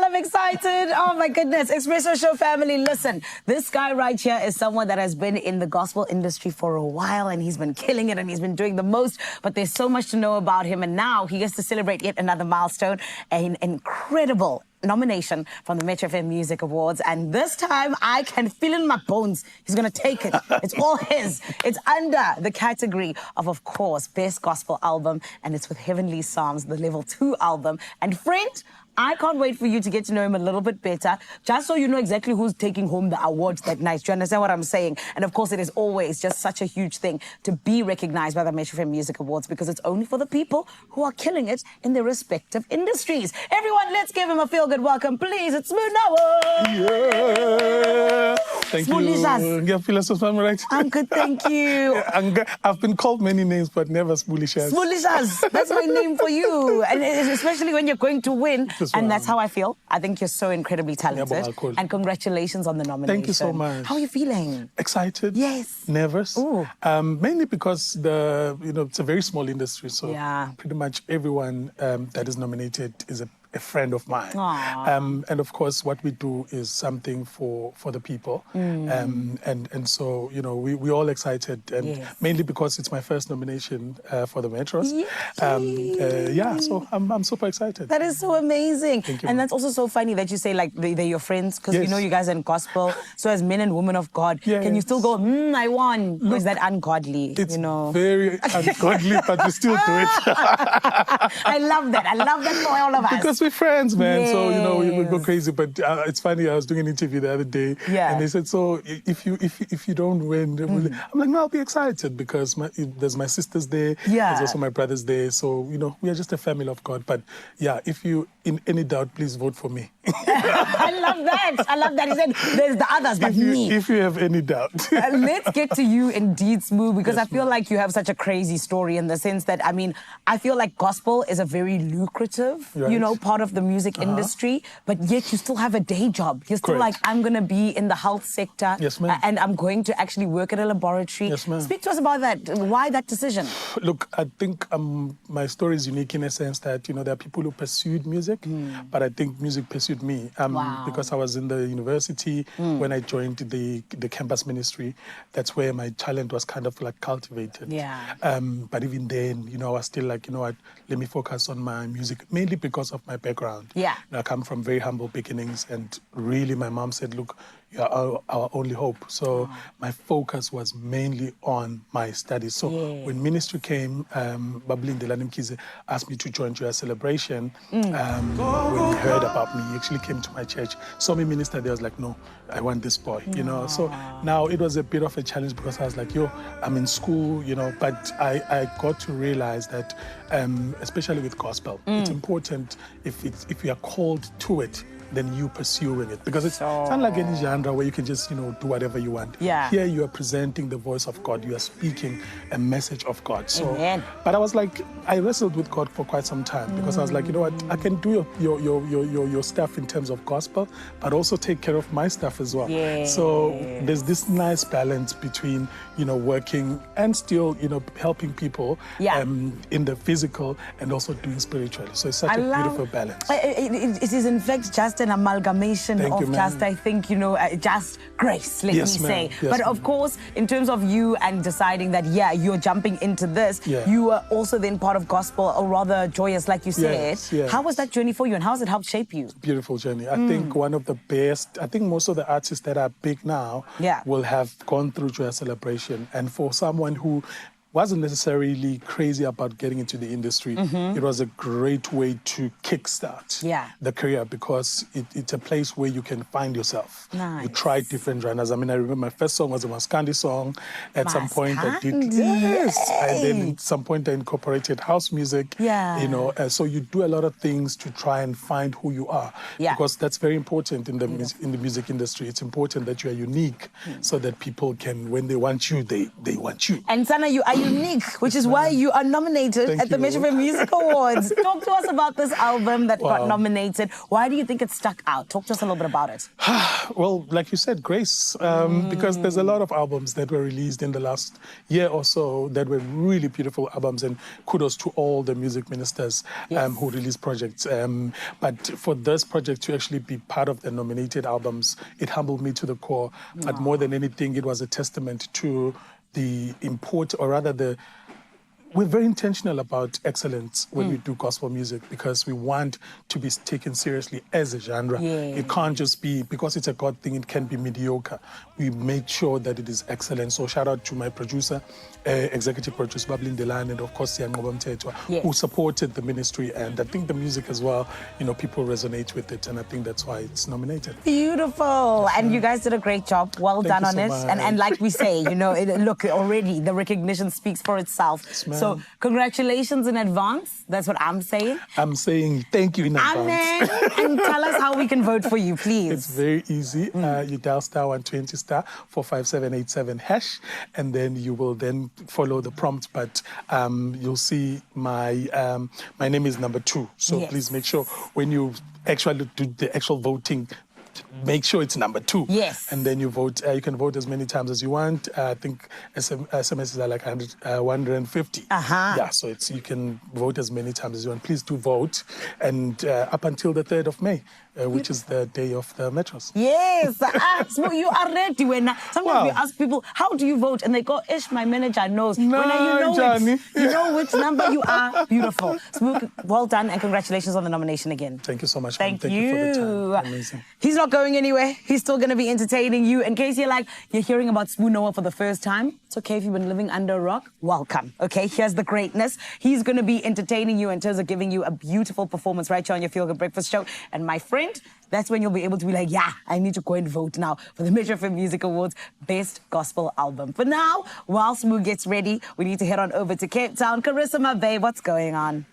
I'm excited. Oh my goodness. Expresso Show family, listen. This guy right here is someone that has been in the gospel industry for a while, and he's been killing it and he's been doing the most. But there's so much to know about him, and now he gets to celebrate yet another milestone, an incredible nomination from the Metro FM Music Awards. And this time, I can feel in my bones he's going to take it. It's all his. It's under the category of course, Best Gospel Album, and it's with Heavenly Psalms, the Level 2 album. And friend, I can't wait for you to get to know him a little bit better, just so you know exactly who's taking home the awards that night. Do you understand what I'm saying? And of course, it is always just such a huge thing to be recognized by the Metro FM Music Awards, because it's only for the people who are killing it in their respective industries. Everyone, let's give him a feel-good welcome, please. It's SbuNoah. Yeah. Thank you. Right? I'm good, thank you. I've been called many names, but never Smulishas. Smulishas. That's my name for you. And especially when you're going to win. And that's how I feel. I think you're so incredibly talented. And congratulations on the nomination. Thank you so much. How are you feeling? Excited. Yes. Nervous. Ooh. Mainly because it's a very small industry. So pretty much everyone that is nominated is a friend of mine. And of course, what we do is something for the people. And so, we're all excited. And mainly because it's my first nomination for the Metros. So I'm super excited. That is so amazing. Thank you. And that's also so funny that you say, like, they're your friends, because you guys are in gospel. So as men and women of God, can you still go, I won? Or is that ungodly? It's very ungodly, but we still do it. I love that. I love that for all of us. Because we're friends, man. So, we go crazy. But it's funny, I was doing an interview the other day, and they said, so if you don't win, I'm like, no, I'll be excited, because there's my sisters there, there's also my brothers there. So, we are just a family of God. But if you in any doubt, please vote for me. I love that. I love that. He said, there's the others, but me. If you have any doubt. Let's get to you indeed, Smooth, because I feel like you have such a crazy story, in the sense that, I feel like gospel is a very lucrative, part of the music industry, but yet you still have a day job. You're still like, I'm going to be in the health sector, and I'm going to actually work at a laboratory. Yes, ma'am. Speak to us about that. Why that decision? Look, I think my story is unique in a sense that, there are people who pursued music, but I think music pursued me. Because I was in the university when I joined the campus ministry. That's where my talent was kind of like cultivated. But even then, I was still like, what, let me focus on my music, mainly because of my background. I come from very humble beginnings, and really my mom said, look, you are our only hope. So my focus was mainly on my studies. So when ministry came, Babli Ndelani Mkhize asked me to join Joya Celebration. When he heard about me, he actually came to my church, saw me minister there. I was like, no, I want this boy, So now it was a bit of a challenge, because I was like, I'm in school, but I got to realize that, especially with gospel, it's important if you are called to it, then you pursuing it, because it's unlike any genre where you can just do whatever you want. Here you are presenting the voice of God, you are speaking a message of God. So but I was like, I wrestled with God for quite some time, because I was like, what, I can do your stuff in terms of gospel, but also take care of my stuff as well. So there's this nice balance between working and still helping people in the physical, and also doing spiritually. So it's such a beautiful balance. It is in fact just an amalgamation of just, I think, just grace, let me say. But of course, in terms of you and deciding that, you're jumping into this, you are also then part of gospel, or rather joyous, like you said. How was that journey for you, and how has it helped shape you? Beautiful journey. I think one of the best, I think most of the artists that are big now will have gone through Joya Celebration. And for someone who wasn't necessarily crazy about getting into the industry, it was a great way to kickstart the career, because it's a place where you can find yourself. You try different genres. I remember my first song was a Maskandi song. At some point I did, and then at some point I incorporated house music. So you do a lot of things to try and find who you are, because that's very important in the music industry. It's important that you are unique, so that people can, when they want you, they want you. And Sana, are you unique, which is why you are nominated Thank at the you. Metro FM Music Awards. Talk to us about this album that got nominated. Why do you think it stuck out? Talk to us a little bit about it. Well, like you said, grace, because there's a lot of albums that were released in the last year or so that were really beautiful albums, and kudos to all the music ministers who released projects. But for this project to actually be part of the nominated albums, it humbled me to the core. But more than anything, it was a testament to the import, or rather we're very intentional about excellence when we do gospel music, because we want to be taken seriously as a genre. It can't just be, because it's a God thing, it can be mediocre. We make sure that it is excellent. So shout out to my producer, executive producer, Bablin Delan, and of course, Sian Mtetwa, who supported the ministry. And I think the music as well, people resonate with it. And I think that's why it's nominated. Beautiful. And you guys did a great job. Well done on it. And like we say, look, already the recognition speaks for itself. So congratulations in advance. That's what I'm saying. I'm saying thank you in advance. Amen. And tell us how we can vote for you, please. It's very easy. You dial *120 *45787#, and then you will then follow the prompt. But you'll see my name is number 2. So please make sure when you actually do the actual voting, make sure it's number 2. Yes. And then you vote. You can vote as many times as you want. I think SMSs are like 150. Yeah, so you can vote as many times as you want. Please do vote. And up until the 3rd of May, which is the day of the Metros. Yes. So you are ready. Sometimes we ask people, how do you vote? And they go, Ish, my manager knows. No, You know which number you are. Beautiful. Smook, well done, and congratulations on the nomination again. Thank you so much. Thank you for the time. Amazing. He's not going anywhere. He's still going to be entertaining you. In case you're hearing about SbuNoah for the first time, it's okay if you've been living under a rock. Welcome. Okay, here's the greatness. He's going to be entertaining you in terms of giving you a beautiful performance right here on your Feel Good Breakfast Show. And my friend, that's when you'll be able to be like, yeah, I need to go and vote now for the Metro FM Music Awards Best Gospel Album. For now, while Smoo gets ready, we need to head on over to Cape Town. Carissa, my babe, what's going on?